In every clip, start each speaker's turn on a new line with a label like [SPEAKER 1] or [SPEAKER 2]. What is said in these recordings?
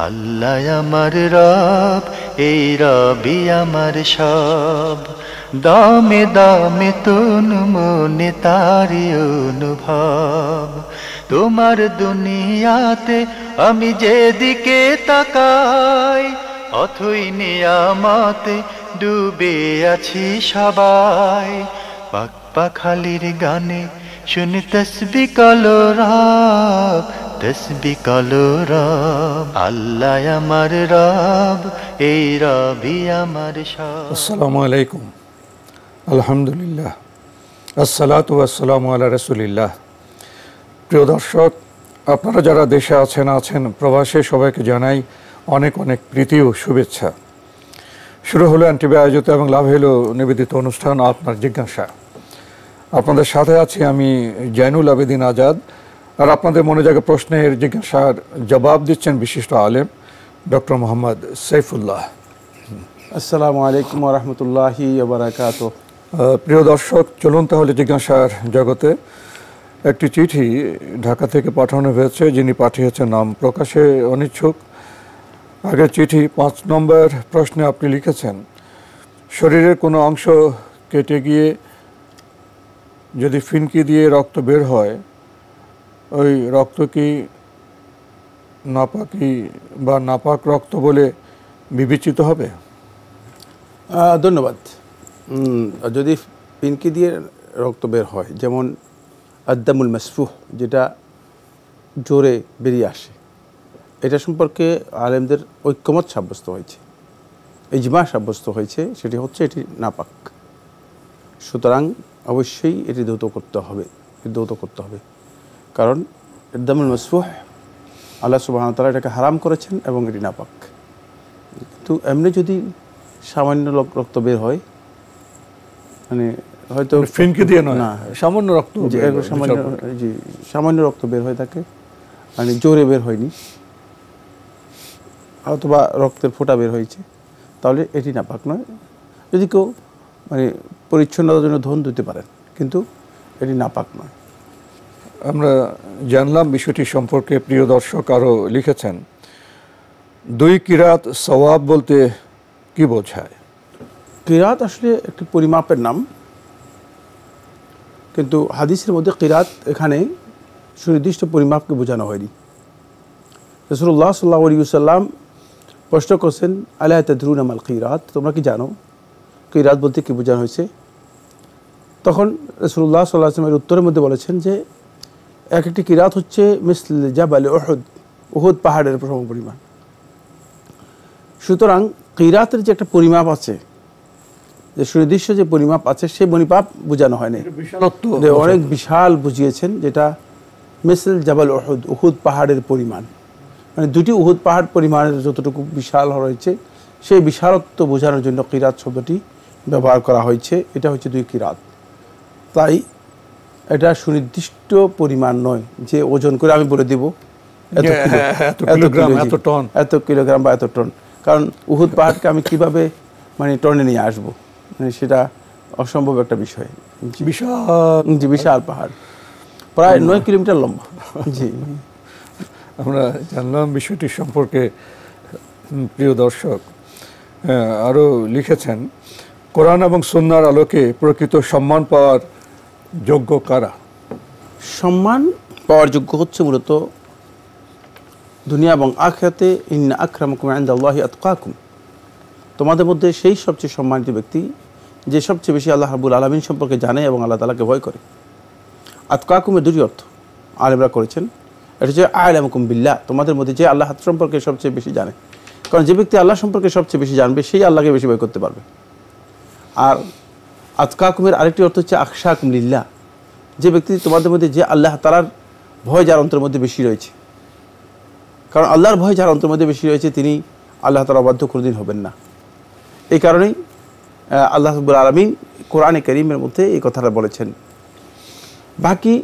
[SPEAKER 1] আল্লাহ আমার রব, এই রবি আমার সব। দামে দামে তন মনে তারি অনুভব। তোমার দুনিয়াতে আমি যেদিকে তাকাই, অথই নিয়ামতে ডুবে আছি সবাই। পাক পাখালির গানে শুনি তসবি কলো রব, তসবি কলো রব। আল্লাহ আমার রব, এই রবি আমার সব।
[SPEAKER 2] আসসালামু আলাইকুম, আলহামদুলিল্লাহ, আসসালাতু ওয়াসসালামু আলা রাসূলিল্লাহ। প্রিয় দর্শক, আপনারা যারা দেশে আছেন প্রবাসে, সবাইকে জানাই অনেক অনেক প্রীতি ও শুভেচ্ছা। শুরু হলো এনটিভি আয়োজিত এবং লাভ হলো নিবেদিত অনুষ্ঠান আপনার জিজ্ঞাসা। আপনাদের সাথে আছি আমি জয়নুল আবেদিন আজাদ। আর আপনাদের মনে জায়গা প্রশ্নের জিজ্ঞাসার জবাব দিচ্ছেন বিশিষ্ট আলেম ডক্টর মোহাম্মদ সাইফুল্লাহ।
[SPEAKER 3] আসসালামু আলাইকুম ওয়া রাহমাতুল্লাহি ওয়া বারাকাতুহু।
[SPEAKER 2] প্রিয় দর্শক, চলুন তাহলে জিজ্ঞাসার জগতে। একটি চিঠি ঢাকা থেকে পাঠানো হয়েছে, যিনি পাঠিয়েছেন নাম প্রকাশে অনিচ্ছুক। আগের চিঠি 5 নম্বর প্রশ্নে আপনি লিখেছেন, শরীরের কোনো অংশ কেটে গিয়ে যদি ফিনকি দিয়ে রক্ত বের হয়, ওই রক্ত কি নাপাকি বা নাপাক রক্ত বলে বিবেচিত হবে?
[SPEAKER 3] ধন্যবাদ। যদি পিনকি দিয়ে রক্ত বের হয়, যেমন আদ্দামুল মাসফুহ, যেটা জোরে বেরিয়ে আসে, এটা সম্পর্কে আলেমদের ঐক্যমত সাব্যস্ত হয়েছে, ইজমা সাব্যস্ত হয়েছে, সেটি হচ্ছে এটি নাপাক। সুতরাং অবশ্যই এটি ধৌত করতে হবে, কারণ আদ্দামুল মাসফুহ আল্লাহ সুবহানাহু ওয়া তাআলা এটাকে হারাম করেছেন এবং এটি নাপাক। কিন্তু এমনি যদি সামান্য রক্ত বের হয়, মানে হয়তো
[SPEAKER 2] ফিনকি দিয়ে নয়, সামান্য রক্ত,
[SPEAKER 3] সামান্য রক্ত বের হয়ে থাকে, মানে জোরে বের হয়নি, অথবা রক্তের ফোঁটা বের হয়েছে, তাহলে এটি নাপাক নয়। যদি কেউ মানে পরিচ্ছন্নতার জন্য ধন দিতে পারেন, কিন্তু এটি নাপাক নয়।
[SPEAKER 2] আমরা জানলাম বিষয়টি সম্পর্কে। প্রিয় দর্শক আরও লিখেছেন, 2 কিরাত সওয়াব বলতে কি বোঝায়?
[SPEAKER 3] কিরাত আসলে একটি পরিমাপের নাম, কিন্তু হাদিসের মধ্যে কিরাত এখানে সুনির্দিষ্ট পরিমাপকে বোঝানো হয়নি। রাসূলুল্লাহ সাল্লাল্লাহু আলাইহি ওয়াসাল্লাম প্রশ্ন করছেন, আলা তাদরুনা মাল কিরাত, তোমরা কি জানো কিরাত বলতে কি বোঝানো হয়েছে? তখন রাসূলুল্লাহ সাল্লাল্লাহু আলাইহি ওয়াসাল্লামের উত্তরের মধ্যে বলেছেন যে একটি কিরাত হচ্ছে মিসল জাবাল উহুদ, উহুদ পাহাড়ের সমপরিমাণ। সুতরাং কিরাতের যে একটা পরিমাপ আছে, যে সুনির্দিষ্ট যে পরিমাপ আছে, সেই পরিমাপ বোঝানো হয়নি, অনেক বিশাল বুঝিয়েছেন, যেটা মিসল জাবাল উহুদ, উহুদ পাহাড়ের পরিমাণ, মানে 2টি উহুদ পাহাড় পরিমাণের যতটুকু বিশাল রয়েছে, সেই বিশালত্ব বোঝানোর জন্য কিরাত শব্দটি ব্যবহার করা হয়েছে। এটা হচ্ছে 2 কিরাত। তাই এটা সুনির্দিষ্ট পরিমাণ নয় যে ওজন করে আমি বলে দেব এত কিলোগ্রাম বা এত টন, কারণ উহুদ পাহাড়কে আমি কিভাবে মানে টনে নিয়ে আসবো, মানে সেটা অসম্ভব একটা বিষয়। বিশাল পাহাড়, প্রায় 9 কিলোমিটার লম্বা। জি,
[SPEAKER 2] আমরা জানলাম বিষয়টি সম্পর্কে। প্রিয় দর্শক আরও লিখেছেন, কোরআন এবং সুন্নাহর আলোকে প্রকৃত সম্মান পাওয়ার যোগ্য কারা?
[SPEAKER 3] সম্মান পাওয়ার যোগ্য হচ্ছে মূলত দুনিয়া এবং আখিরাতে, ইন্না আকরামাকুম ইনদাল্লাহি আতকাকুম, তোমাদের মধ্যে সেই সবচেয়ে সম্মানিত ব্যক্তি যে সবচেয়ে বেশি আল্লাহ রাব্বুল আলামিন সম্পর্কে জানে এবং আল্লাহ তাআলাকে ভয় করে। আতকাকুমের 2টি অর্থ আলেমরা করেছেন। এটা হচ্ছে আ'লামুকুম বিল্লাহ, তোমাদের মধ্যে যে আল্লাহ সম্পর্কে সবচেয়ে বেশি জানে, কারণ যে ব্যক্তি আল্লাহ সম্পর্কে সবচেয়ে বেশি জানবে, সেই আল্লাহকে বেশি ভয় করতে পারবে। আর আতকাকুমের আরেকটি অর্থ হচ্ছে আখশাকুম লিল্লাহ, যে ব্যক্তি তোমাদের মধ্যে যে আল্লাহ তাআলার ভয় যার অন্তরের মধ্যে বেশি রয়েছে, কারণ আল্লাহর ভয় যার অন্তরের মধ্যে বেশি রয়েছে, তিনি আল্লাহ তাআলা অবাধ্য কোনোদিন হবেন না। এই কারণেই আল্লাহ রাব্বুল আলামিন কোরআনে কারীমের মধ্যে এই কথাটা বলেছেন। বাকি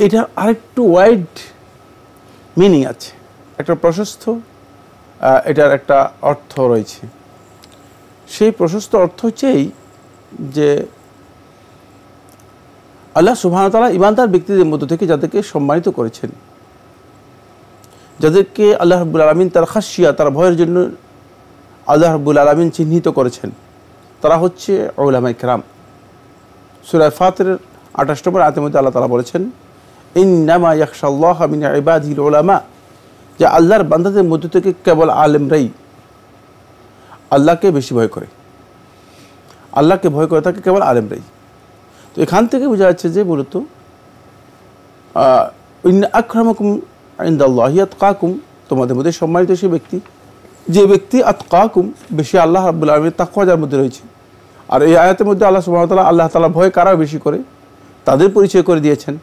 [SPEAKER 3] এটার আরেকটু ওয়াইড মিনিং আছে, একটা প্রশস্ত এটার একটা অর্থ রয়েছে। সেই প্রশস্ত অর্থ হচ্ছে এই যে আল্লাহ সুবহানাহু ওয়া তাআলা ঈমানদার ব্যক্তিদের মধ্য থেকে যাদেরকে সম্মানিত করেছেন, যাদেরকে আল্লাহ রাব্বুল আলামিন তার খাশিয়া, তার ভয়ের জন্য আল্লাহ রাব্বুল আলামিন চিহ্নিত করেছেন, তারা হচ্ছে উলামায়ে কেরাম। সূরা ফাতিরের 28 নম্বর আয়াতের মধ্যে আল্লাহ তাআলা বলেছেন, ইন্নামা ইয়াখশাল্লাহা মিন ইবাদিহিল উলামা, যে আল্লাহর বান্দাদের মধ্য থেকে কেবল আলেমরাই আল্লাহকে বেশি ভয় করে, আল্লাহকে ভয় করে থাকে কেবল আলেমরাই। তো এখান থেকে বোঝা যাচ্ছে যে মূলত ইন্না আকরামাকুম ইনদাল্লাহি আতকাকুম, তোমাদের মধ্যে সম্মানিত সে ব্যক্তি যে ব্যক্তি আতকাকুম, বেশি আল্লাহ রাব্বুল আলামিনের তাকওয়া যার মধ্যে রয়েছে। আর এই আয়াতের মধ্যে আল্লাহ সুবহানাহু ওয়া তাআলা আল্লাহ তাআলা ভয় কারা বেশি করে তাদের পরিচয় করে দিয়েছেন।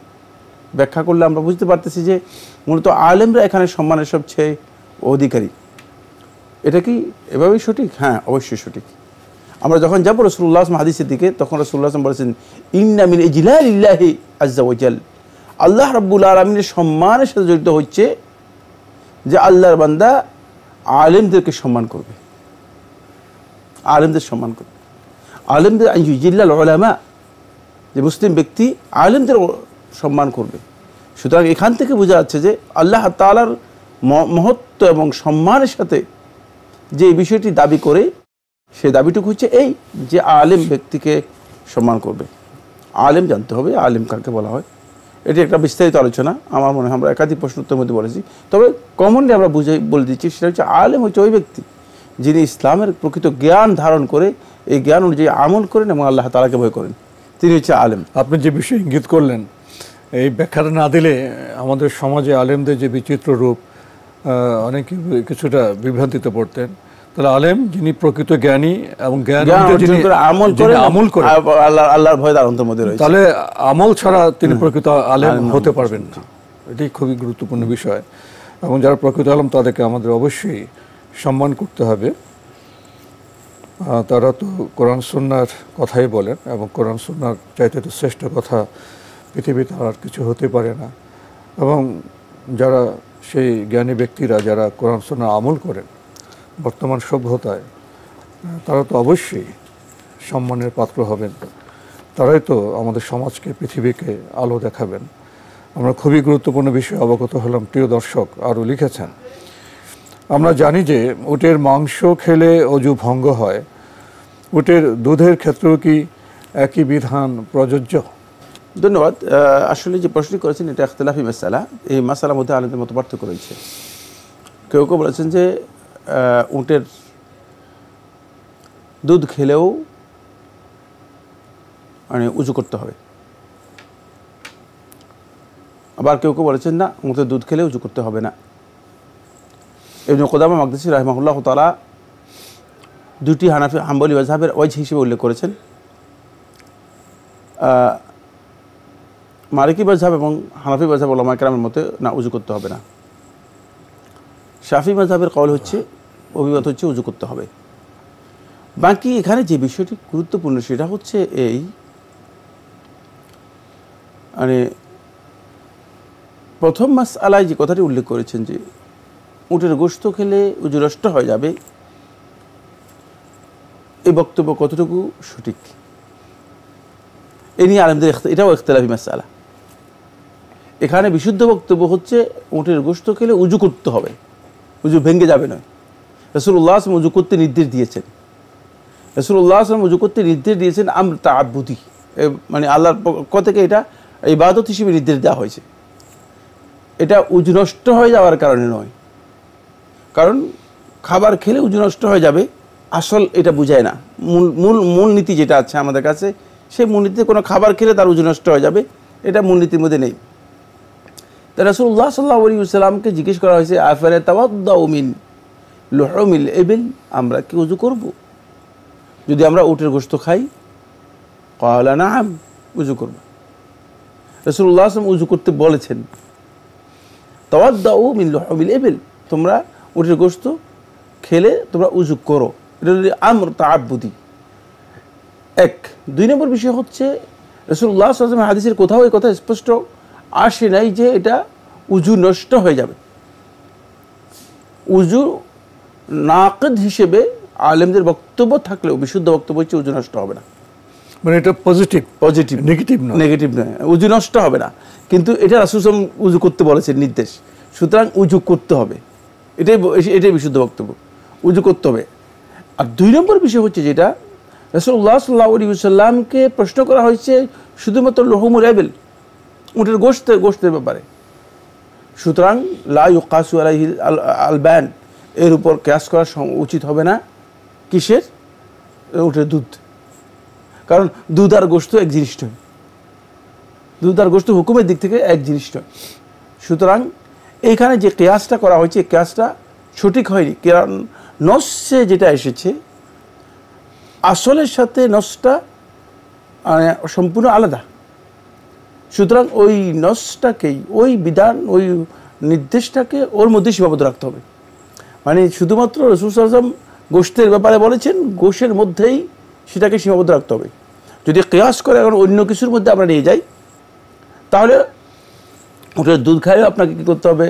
[SPEAKER 3] ব্যাখ্যা করলে আমরা বুঝতে পারতেছি যে মূলত আলেমরা এখানে সম্মানের সবচেয়ে অধিকারী। এটা কি এভাবেই সঠিক? হ্যাঁ, অবশ্যই সঠিক। আমরা যখন যাবো রাসূলুল্লাহ হাদিসের দিকে, তখন রাসূলুল্লাহ বলেছেন, ইন্না মিন ইজলালিল্লাহি আযজা ওয়া জাল, আল্লাহ রাব্বুল আলামিনের সম্মানের সাথে জড়িত হচ্ছে যে আল্লাহর বান্দা আলেমদেরকে সম্মান করবে, আলেমদের সম্মান করবে। আলেমদের ইজলাল উলামা, যে মুসলিম ব্যক্তি আলেমদের সম্মান করবে। সুতরাং এখান থেকে বোঝা যাচ্ছে যে আল্লাহ তাআলার মহত্ব এবং সম্মানের সাথে যে বিষয়টি দাবি করে, সেই দাবিটুকু হচ্ছে এই যে আলেম ব্যক্তিকে সম্মান করবে। আলেম জানতে হবে আলেম কাকে বলা হয়। এটি একটা বিস্তারিত আলোচনা, আমার মনে হয় আমরা একাধিক প্রশ্নোত্তরের মধ্যে বলেছি। তবে কমনলি আমরা বলে দিচ্ছি, সেটা হচ্ছে আলেম হচ্ছে ওই ব্যক্তি যিনি ইসলামের প্রকৃত জ্ঞান ধারণ করে এই জ্ঞান অনুযায়ী আমল করেন এবং আল্লাহ তাআলাকে ভয় করেন, তিনি হচ্ছে আলেম।
[SPEAKER 2] আপনি যে বিষয়ে ইঙ্গিত করলেন, এই ব্যাখ্যাটা না দিলে আমাদের সমাজে আলেমদের যে বিচিত্র রূপ, অনেকে কিছুটা বিভ্রান্তিতে পড়তেন। তাহলে আলেম যিনি প্রকৃত জ্ঞানী এবং জ্ঞান আমল করে
[SPEAKER 3] আল্লাহর ভয় তার অন্তরের মধ্যে রয়েছে,
[SPEAKER 2] তাহলে আমল ছাড়া তিনি প্রকৃত আলেম হতে পারবেন না। এটি খুবই গুরুত্বপূর্ণ বিষয়। এবং যারা প্রকৃত আলেম তাদেরকে আমাদের অবশ্যই সম্মান করতে হবে। তারা তো কোরআন সুন্নাহর কথাই বলেন, এবং কোরআন সুন্নাহর চাইতে তো শ্রেষ্ঠ কথা পৃথিবীতে আর কিছু হতে পারে না। এবং যারা সেই জ্ঞানী ব্যক্তিরা যারা কোরআন সুন্নাহ আমল করেন বর্তমান সভ্যতায়, তারা তো অবশ্যই সম্মানের পাত্র হবেন। তারাই তো আমাদের সমাজকে, পৃথিবীকে আলো দেখাবেন। আমরা খুবই গুরুত্বপূর্ণ বিষয়ে অবগত হলাম। প্রিয় দর্শক আরও লিখেছেন, আমরা জানি যে উটের মাংস খেলে অজু ভঙ্গ হয়, উটের দুধের ক্ষেত্রেও কি একই বিধান প্রযোজ্য?
[SPEAKER 3] ধন্যবাদ। আসলে যে প্রশ্নটি করেছেন এটা ইখতিলাফি মাসালা। এই মাসালার মধ্যে আলেমদের মত পার্থক্য রয়েছে। কেউ কেউ বলেছেন যে উটের দুধ খেলেও মানে উজু করতে হবে, আবার কেউ কেউ বলেছেন না, উটের দুধ খেলে উজু করতে হবে না। ইবনে কুদামা মাকদিসি রাহিমাহুল্লাহ তাআলা দুটি হাম্বলি মাযহাবের ওয়াজ হিসেবে উল্লেখ করেছেন। মালিকি মাযহাব এবং হানাফি মাযহাব উলামায়ে কেরামের মতে না, উজু করতে হবে না। শাফি মাযহাবের কওল হচ্ছে, অভিমত হচ্ছে উজু করতে হবে। বাকি এখানে যে বিষয়টি গুরুত্বপূর্ণ সেটা হচ্ছে এই, মানে প্রথম মাসআলায় যে কথাটি উল্লেখ করেছেন যে উটের গোশত খেলে উজু নষ্ট হয়ে যাবে, এই বক্তব্য কতটুকু সঠিক এ নিয়ে আলেমদের এটাও ইখতিলাফি মাসআলা। এখানে বিশুদ্ধ বক্তব্য হচ্ছে উটের গোশত খেলে উজু করতে হবে, উজু ভেঙে যাবে নয়। রাসূলুল্লাহ সাল্লাল্লাহু আলাইহি ওয়াসাল্লাম উজু করতে নির্দেশ দিয়েছেন। রাসূলুল্লাহ সাল্লাল্লাহু আলাইহি ওয়াসাল্লাম উজু করতে নির্দেশ দিয়েছেন আমর তাআব্বুদি, মানে আল্লাহর পক্ষ থেকে এটা ইবাদত হিসেবে নির্দেশ দেওয়া হয়েছে। এটা উজু নষ্ট হয়ে যাওয়ার কারণে নয়, কারণ খাবার খেলে উজু নষ্ট হয়ে যাবে আসল এটা বুঝায় না। মূলনীতি যেটা আছে আমাদের কাছে, সেই মূলনীতিতে কোনো খাবার খেলে তার উজু নষ্ট হয়ে যাবে, এটা মূলনীতির মধ্যে নেই। তা রাসূলুল্লাহ সাল্লাল্লাহু আলাইহি ওয়াসাল্লামকে জিজ্ঞেস করা হয়েছে, আফালা তাওয়াদ্দাউ মিন লুহুমিল ইবিল, আমরা কি উজু করব যদি আমরা উটের গোশত খাই? ক্বালা নাআম, উজু করব। রাসূলুল্লাহ সাল্লাল্লাহু আলাইহি ওয়াসাল্লাম উজু করতে বলেছেন, তাওয়াদ্দাউ মিন লুহুমিল ইবিল, তোমরা উটের গোশত খেলে তোমরা উজু করো। এটা হলো আমর তাআব্বুদি। এক। দুই নম্বর বিষয় হচ্ছে রাসূলুল্লাহ সাল্লাল্লাহু আলাইহি ওয়াসাল্লাম হাদিসের কোথাও এই কথা স্পষ্ট আসে নাই যে এটা উজু নষ্ট হয়ে যাবে। উজু নাকিদ হিসেবে আলেমদের বক্তব্য থাকলেও বিশুদ্ধ বক্তব্য হচ্ছে উজু নষ্ট হবে না।
[SPEAKER 2] মানে এটা পজিটিভ, নেগেটিভ নয়,
[SPEAKER 3] উজু নষ্ট হবে না। কিন্তু এটা রাসূল সাল্লাল্লাহু আলাইহি ওয়াসাল্লাম উজু করতে বলেছেন নির্দেশ। সুতরাং উজু করতে হবে, এটাই বিশুদ্ধ বক্তব্য, উজু করতে হবে। আর 2 নম্বর বিষয় হচ্ছে যেটা রাসূলুল্লাহ সাল্লাল্লাহু আলাইহি ওয়াসাল্লামকে প্রশ্ন করা হয়েছে শুধুমাত্র লুহুমুল ইবিল, উটের গোশতের ব্যাপারে। সুতরাং লা ইউকাসু আলাইহি আলবান, এর উপর কিয়াস করা উচিত হবে না। কিসের? উটের দুধ। কারণ দুধ আর গোশত এক জিনিস নয়, দুধ আর গোশত হুকুমের দিক থেকে এক জিনিস নয়। সুতরাং এইখানে যে কিয়াসটা করা হয়েছে, কিয়াসটা সঠিক হয়নি। কারণ নসে যেটা এসেছে আসলের সাথে নসটা সম্পূর্ণ আলাদা। সুতরাং ওই নসটাকেই, ওই বিধান, ওই নির্দেশটাকে ওর মধ্যে সীমাবদ্ধ রাখতে হবে। মানে শুধুমাত্র রাসূল সাল্লাল্লাহু আলাইহি ওয়াসাল্লাম গোশতের ব্যাপারে বলেছেন, গোশের মধ্যেই সেটাকে সীমাবদ্ধ রাখতে হবে। যদি কিয়াস করে এখন অন্য কিছুর মধ্যে আমরা নিয়ে যাই, তাহলে ওটার দুধ খাইও আপনাকে কী করতে হবে?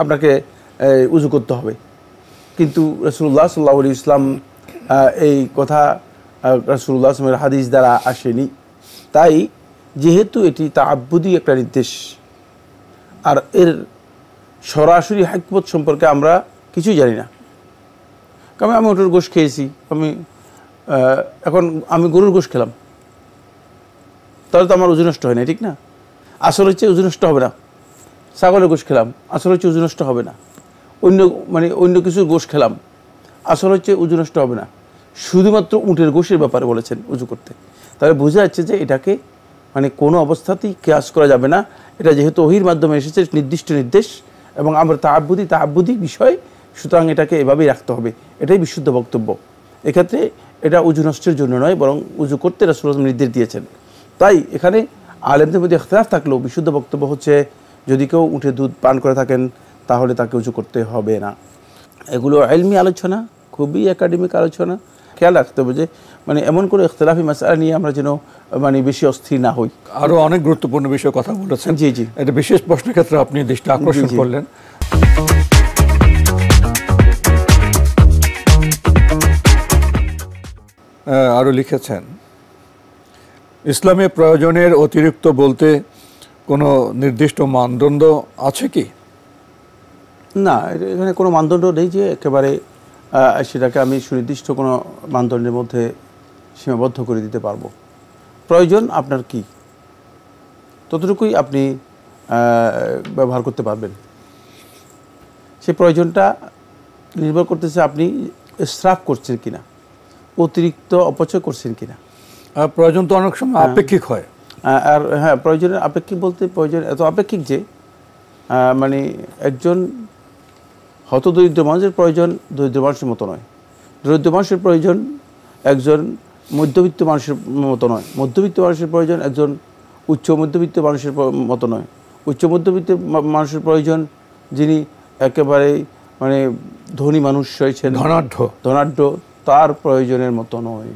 [SPEAKER 3] আপনাকে উজু করতে হবে। কিন্তু রাসূলুল্লাহ সাল্লাল্লাহু আলাইহি ওয়াসাল্লাম এই কথা রাসূলুল্লাহ সাল্লাল্লাহু আলাইহি ওয়াসাল্লামের হাদিস দ্বারা আসেনি। তাই যেহেতু এটি তাআব্বুদি একটা নির্দেশ, আর এর সরাসরি হিকমত সম্পর্কে আমরা কিছুই জানি না। কারণ আমি ওটার গোশত খেয়েছি, এখন আমি গরুর গোশত খেলাম, তাহলে তো আমার ওজন নষ্ট হয় না, ঠিক না? আসল হচ্ছে ওজন নষ্ট হবে না। ছাগলের গোশত খেলাম, আসল হচ্ছে ওজন নষ্ট হবে না। অন্য কিছুর গোশত খেলাম, আসল হচ্ছে ওজন নষ্ট হবে না। শুধুমাত্র উটের গোশের ব্যাপারে বলেছেন উজু করতে। তাহলে বোঝা যাচ্ছে যে এটাকে কোনো অবস্থাতেই কিয়াস করা যাবে না। এটা যেহেতু ওহীর মাধ্যমে এসেছে, নির্দিষ্ট নির্দেশ, এবং আমরা তাআব্বুদি বিষয়, সুতরাং এটাকে এভাবেই রাখতে হবে। এটাই বিশুদ্ধ বক্তব্য। এক্ষেত্রে এটা উজু নষ্টের জন্য নয়, বরং উজু করতে রাসূলুল্লাহ নির্দেশ দিয়েছেন। তাই এখানে আলেমদের মধ্যে ইখতিলাফ থাকলেও বিশুদ্ধ বক্তব্য হচ্ছে যদি কেউ উটের দুধ পান করে থাকেন তাহলে তাকে উজু করতে হবে না। এগুলো ইলমি আলোচনা, খুবই একাডেমিক আলোচনা। খেয়াল রাখতে হবে যে এমন কোনো ইখতিলাফি মাসআলা নিয়ে আমরা যেন বেশি অস্থির না হই।
[SPEAKER 2] আরও অনেক গুরুত্বপূর্ণ বিষয়ে কথা বলেছেন।
[SPEAKER 3] জি জি,
[SPEAKER 2] এটা বিশেষ প্রশ্নের ক্ষেত্রে আপনি দৃষ্টি আকর্ষণ করলেন। আরও লিখেছেন, ইসলামে প্রয়োজনের অতিরিক্ত বলতে কোনো নির্দিষ্ট মানদণ্ড আছে কি?
[SPEAKER 3] না, এখানে কোনো মানদণ্ড নেই যে একেবারে সেটাকে আমি সুনির্দিষ্ট কোনো মানদণ্ডের মধ্যে সীমাবদ্ধ করে দিতে পারবো। প্রয়োজন আপনার কি, ততটুকুই আপনি ব্যবহার করতে পারবেন। সে প্রয়োজনটা নির্ভর করতেছে আপনি ইসরাফ করছেন কিনা, অতিরিক্ত অপচয় করছেন কিনা।
[SPEAKER 2] প্রয়োজন তো অনেক সময় আপেক্ষিক হয়।
[SPEAKER 3] আর হ্যাঁ, প্রয়োজনের আপেক্ষিক বলতে প্রয়োজন এত আপেক্ষিক যে একজন হতদরিদ্র মানুষের প্রয়োজন দরিদ্র মানুষের মতো নয়, দরিদ্র মানুষের প্রয়োজন একজন মধ্যবিত্ত মানুষের মতো নয়, মধ্যবিত্ত মানুষের প্রয়োজন একজন উচ্চ মধ্যবিত্ত মানুষের মতো নয়, উচ্চ মধ্যবিত্ত মানুষের প্রয়োজন যিনি একেবারে ধনী মানুষ হয়েছেন, ধনাঢ্য, তার প্রয়োজনের মতো নয়।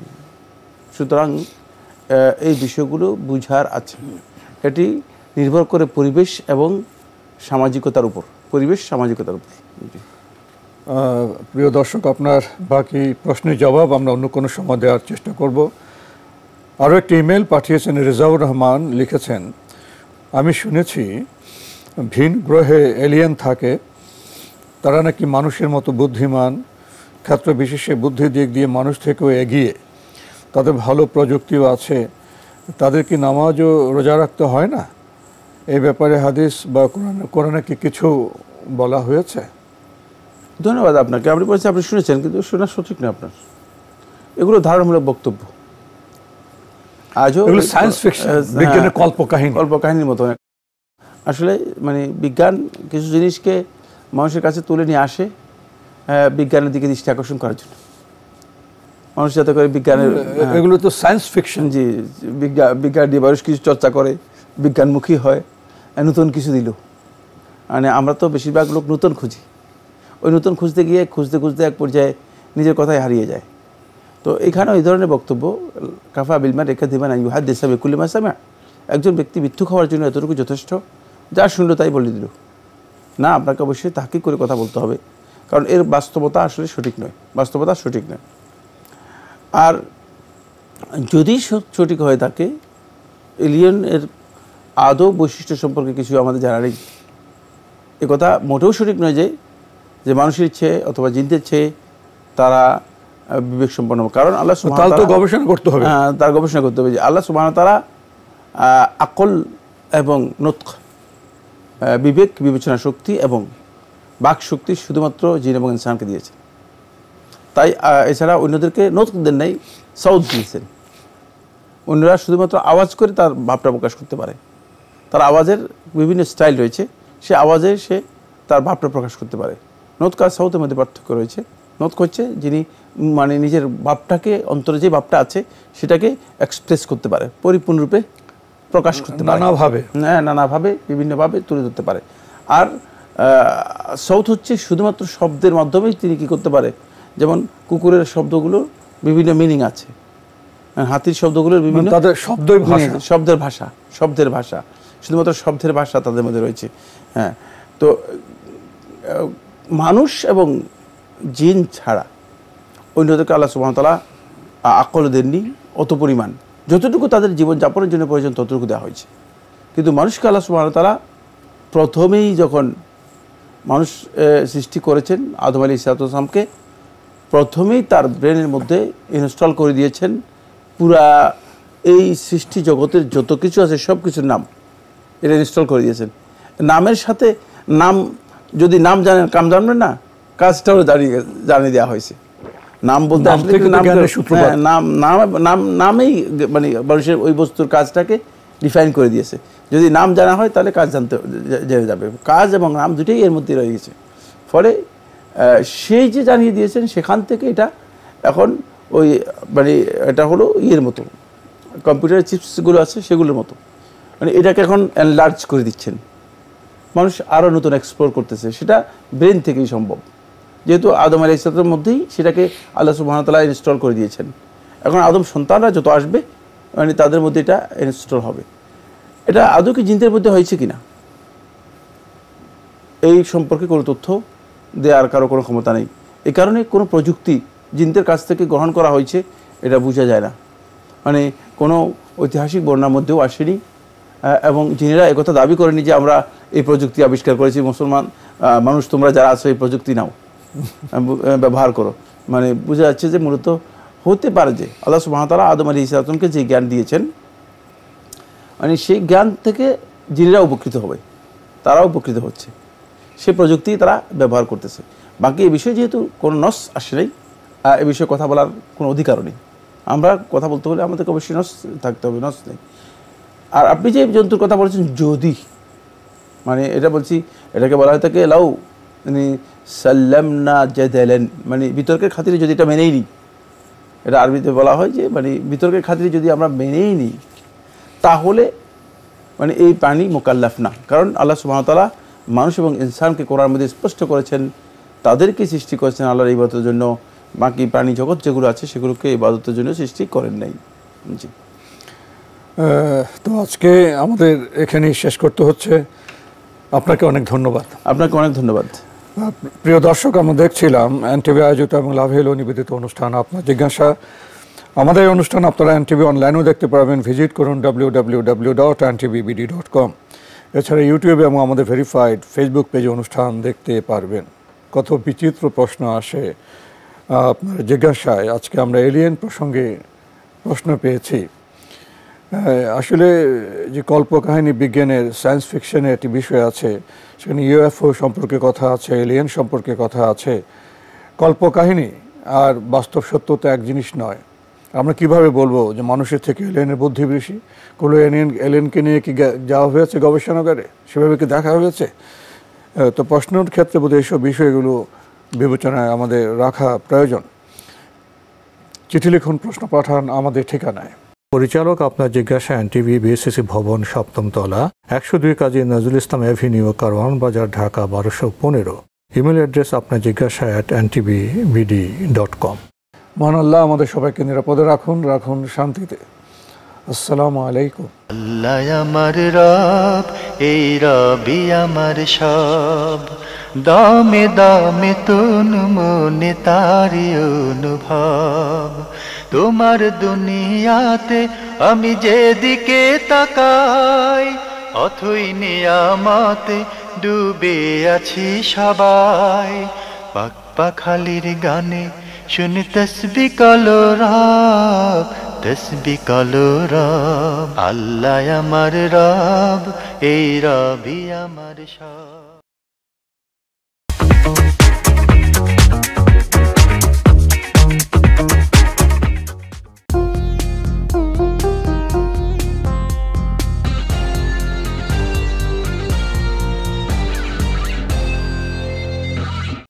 [SPEAKER 3] সুতরাং এই বিষয়গুলো বুঝার আছে। এটি নির্ভর করে পরিবেশ এবং সামাজিকতার উপর, পরিবেশ সামাজিকতার উপর।
[SPEAKER 2] প্রিয় দর্শক, আপনার বাকি প্রশ্নের জবাব আমরা অন্য কোনো সময় দেওয়ার চেষ্টা করব। আরও একটি ইমেল পাঠিয়েছেন রেজাউর রহমান, লিখেছেন, আমি শুনেছি ভিন গ্রহে এলিয়েন থাকে, তারা নাকি মানুষের মতো বুদ্ধিমান, ক্ষেত্র বিশেষে বুদ্ধির দিক দিয়ে মানুষ থেকেও এগিয়ে, তাদের ভালো প্রযুক্তিও আছে, তাদের কি নামাজ ও রোজা রাখতে হয় না? এই ব্যাপারে হাদিস বা কোরআনে কি কিছু বলা হয়েছে?
[SPEAKER 3] ধন্যবাদ আপনাকে। আপনি বলছেন আপনি শুনেছেন, কিন্তু শোনা সঠিক না আপনার। এগুলো ধারণামূলক বক্তব্য। আজও
[SPEAKER 2] সায়েন্স ফিকশন, বিজ্ঞানের কল্পকাহিনীর
[SPEAKER 3] মতো। আসলে বিজ্ঞান কিছু জিনিসকে মানুষের কাছে তুলে নিয়ে আসে বিজ্ঞানের দিকে দৃষ্টি আকর্ষণ করার জন্য। মানুষ যাতে করে বিজ্ঞানের,
[SPEAKER 2] এগুলো তো সায়েন্স ফিকশন।
[SPEAKER 3] জি, বিজ্ঞান দিয়ে মানুষ কিছু চর্চা করে, বিজ্ঞানমুখী হয়, নতুন কিছু দিল। আমরা তো বেশিরভাগ লোক নতুন খুঁজি, ওই নতুন খুঁজতে গিয়ে খুঁজতে এক পর্যায়ে নিজের কথাই হারিয়ে যায়। তো এখানে এই ধরনের বক্তব্য, কাফা বিলমা রেখা দিবেন ইউহাদ্দিসা বিকুল্লি মা সামিআ, একজন ব্যক্তি মিথ্যু খাওয়ার জন্য এতটুকু যথেষ্ট, যা শুনলো তাই বলে দিল না। আপনাকে অবশ্যই তাহকিক করে কথা বলতে হবে, কারণ এর বাস্তবতা আসলে সঠিক নয়, বাস্তবতা সঠিক নয়। আর যদি সঠিক হয়ে থাকে, এলিয়েনের আদৌ বৈশিষ্ট্য সম্পর্কে কিছু আমাদের জানা নেই। একথা মোটেও সঠিক নয় যে মানুষের চেয়ে অথবা জিনদের চেয়ে তারা বিবেক সম্পন্ন, কারণ আল্লাহ সুবহানাহু ওয়া তাআলা
[SPEAKER 2] গবেষণা করতে হবে,
[SPEAKER 3] তার গবেষণা করতে হবে যে আল্লাহ সুবহানাহু ওয়া তাআলা আকল এবং নতক, বিবেক বিবেচনা শক্তি এবং বাক শক্তি শুধুমাত্র জিন এবং ইনসানকে দিয়েছে। তাই এছাড়া অন্যদেরকে নতক দেন নাই, সাউদ দিয়েছেন। অন্যরা শুধুমাত্র আওয়াজ করে তার ভাবটা প্রকাশ করতে পারে, তার আওয়াজের বিভিন্ন স্টাইল রয়েছে, সে আওয়াজে সে তার ভাবটা প্রকাশ করতে পারে। নতক আর সাউতের মধ্যে পার্থক্য রয়েছে। নতক হচ্ছে যিনি মানে নিজের ভাবটাকে, অন্তরে যে ভাবটা আছে সেটাকে এক্সপ্রেস করতে পারে, পরিপূর্ণরূপে প্রকাশ করতে পারে, নানাভাবে বিভিন্নভাবে তুলে ধরতে পারে। আর সাউথ হচ্ছে শুধুমাত্র শব্দের মাধ্যমেই তিনি কি করতে পারে, যেমন কুকুরের শব্দগুলোর বিভিন্ন মিনিং আছে, হাতির শব্দগুলোর বিভিন্ন শব্দের ভাষা শুধুমাত্র শব্দের ভাষা তাদের মধ্যে রয়েছে। হ্যাঁ, তো মানুষ এবং জিন ছাড়া অন্যদেরকে আল্লাহ সুবহানাহু ওয়া তাআলা আকল দেননি অত পরিমাণ, যতটুকু তাদের জীবনযাপনের জন্য প্রয়োজন ততটুকু দেওয়া হয়েছে। কিন্তু মানুষকে আল্লাহ সুবহানাহু ওয়া তাআলা প্রথমেই যখন মানুষ সৃষ্টি করেছেন, আদম আলাইহিস সালামকে প্রথমেই তার ব্রেনের মধ্যে ইনস্টল করে দিয়েছেন পুরা এই সৃষ্টি জগতের যত কিছু আছে সব কিছুর নাম এটা ইনস্টল করে দিয়েছেন। নামের সাথে নাম, যদি নাম জানেন কাম জানবেন না, কাজটাও জানিয়ে দেওয়া হয়েছে। নাম বলতে নামেই মানে মানুষের ওই বস্তুর কাজটাকে ডিফাইন করে দিয়েছে। যদি নাম জানা হয় তাহলে কাজ জেনে যাবে। কাজ এবং নাম দুটোই এর মধ্যে রয়ে গেছে। ফলে সেই যে জানিয়ে দিয়েছেন সেখান থেকে এটা এখন ওই মানে এটা হলো ইয়ের মতো, কম্পিউটারের চিপসগুলো আছে সেগুলোর মতো, মানে এটাকে এখন এনলার্জ করে দিচ্ছেন। মানুষ আরও নতুন এক্সপ্লোর করতেছে, সেটা ব্রেন থেকেই সম্ভব, যেহেতু আদম আলাইহিস সালামের মধ্যেই সেটাকে আল্লাহ সুবহানাহু ওয়া তাআলা ইনস্টল করে দিয়েছেন। এখন আদম সন্তানরা যত আসবে মানে তাদের মধ্যে এটা ইনস্টল হবে। এটা আদৌ কি জিনদের মধ্যে হয়েছে কিনা এই সম্পর্কে কোনো তথ্য দেওয়ার কারো কোনো ক্ষমতা নেই। এই কারণে কোনো প্রযুক্তি জিনদের কাছ থেকে গ্রহণ করা হয়েছে এটা বোঝা যায় না, মানে কোনো ঐতিহাসিক বর্ণনার মধ্যেও আসেনি। এবং জিনেরা একথা দাবি করেনি যে আমরা এই প্রযুক্তি আবিষ্কার করেছি, মুসলমান মানুষ তোমরা যারা আছো এই প্রযুক্তি নাও, ব্যবহার করো। মানে বোঝা যাচ্ছে যে মূলত হতে পারে যে আল্লাহ সুবহানাহু ওয়া তাআলা আদম আলাইহিস সালামকে যে জ্ঞান দিয়েছেন, মানে সেই জ্ঞান থেকে জিনেরা উপকৃত হবে, তারাও উপকৃত হচ্ছে, সে প্রযুক্তি তারা ব্যবহার করতেছে। বাকি এই বিষয়ে যেহেতু কোনো নস আসে নাই, এ বিষয়ে কথা বলার কোনো অধিকারও নেই। আমরা কথা বলতে হলে আমাদেরকে অবশ্যই নস থাকতে হবে, নস নেই। আর আপনি যে জন্তুর কথা বলেছেন, যদি মানে এটা বলছি, এটাকে বলা হয় থাকে লাউ মানে সাল্লামনা জাদালান, মানে বিতর্কের খাতিরে যদি এটা মেনেই নিই, এটা আরবিতে বলা হয় যে মানে বিতর্কের খাতিরে যদি আমরা মেনেই নিই তাহলে মানে এই প্রাণী মোকাল্লাফ না। কারণ আল্লাহ সুবহানাহু ওয়া তাআলা মানুষ এবং ইনসানকে কোরআনের মধ্যে স্পষ্ট করেছেন তাদেরকে সৃষ্টি করেছেন আল্লাহর ইবাদতের জন্য, বাকি প্রাণী জগৎ যেগুলো আছে সেগুলোকে ইবাদতের জন্য সৃষ্টি করেন নাই। জি,
[SPEAKER 2] তো আজকে আমাদের এখানেই শেষ করতে হচ্ছে। আপনাকে অনেক ধন্যবাদ।
[SPEAKER 3] আপনাকে অনেক ধন্যবাদ।
[SPEAKER 2] প্রিয় দর্শক, আমরা দেখছিলাম এনটিভি আয়োজিত এবং লাভেলো নিবেদিত অনুষ্ঠান আপনার জিজ্ঞাসা। আমাদের এই অনুষ্ঠান আপনারা এনটিভি অনলাইনেও দেখতে পারবেন, ভিজিট করুন www.ntvbd.com। এছাড়া ইউটিউবে এবং আমাদের ভেরিফাইড ফেসবুক পেজে অনুষ্ঠান দেখতে পারবেন। কত বিচিত্র প্রশ্ন আসে আপনার জিজ্ঞাসায়। আজকে আমরা এলিয়েন প্রসঙ্গে প্রশ্ন পেয়েছি। আসলে যে কল্পকাহিনী বিজ্ঞানের সায়েন্স ফিকশনের একটি বিষয় আছে, সেখানে ইউএফও সম্পর্কে কথা আছে, এলিয়েন সম্পর্কে কথা আছে। কল্পকাহিনী আর বাস্তব সত্যতা এক জিনিস নয়। আমরা কিভাবে বলবো যে মানুষের থেকে এলিয়েনের বুদ্ধি বেশি? কোনো এলিয়েনকে নিয়ে কি যাওয়া হয়েছে গবেষণাগারে? সেভাবে কি দেখা হয়েছে? তো প্রশ্নের ক্ষেত্রে বোধহয় এইসব বিষয়গুলো বিবেচনায় আমাদের রাখা প্রয়োজন। চিঠি লিখুন, প্রশ্ন পাঠান আমাদের ঠিকানায়। পরিচালক আপনার জিজ্ঞাসা, এনটিভি, বিএসসিসি ভবন, 7ম তলা, 102 কাজী নজরুল ইসলাম এভিনিউ, কারওয়ান বাজার, ঢাকা 1215। ইমেল অ্যাড্রেস আপনার জিজ্ঞাসা @ntvbd.com। মহান আল্লাহ আমাদের সবাইকে নিরাপদে রাখুন, রাখুন শান্তিতে। আসসালামু আলাইকুম।
[SPEAKER 1] আল্লাহ আমার রব, এই রবি আমার সব, দামে দামে তুন মনে তারি অনুভব। তোমার দুনিয়াতে আমি যেদিকে তাকাই অথই নিয়ামতে ডুবে আছি সবাই, পাক পাখালির গানে শুনি তসবিহ কলো রব, তসবিহ কলো রব। আল্লাহ আমার রব, এই রবই আমার সব।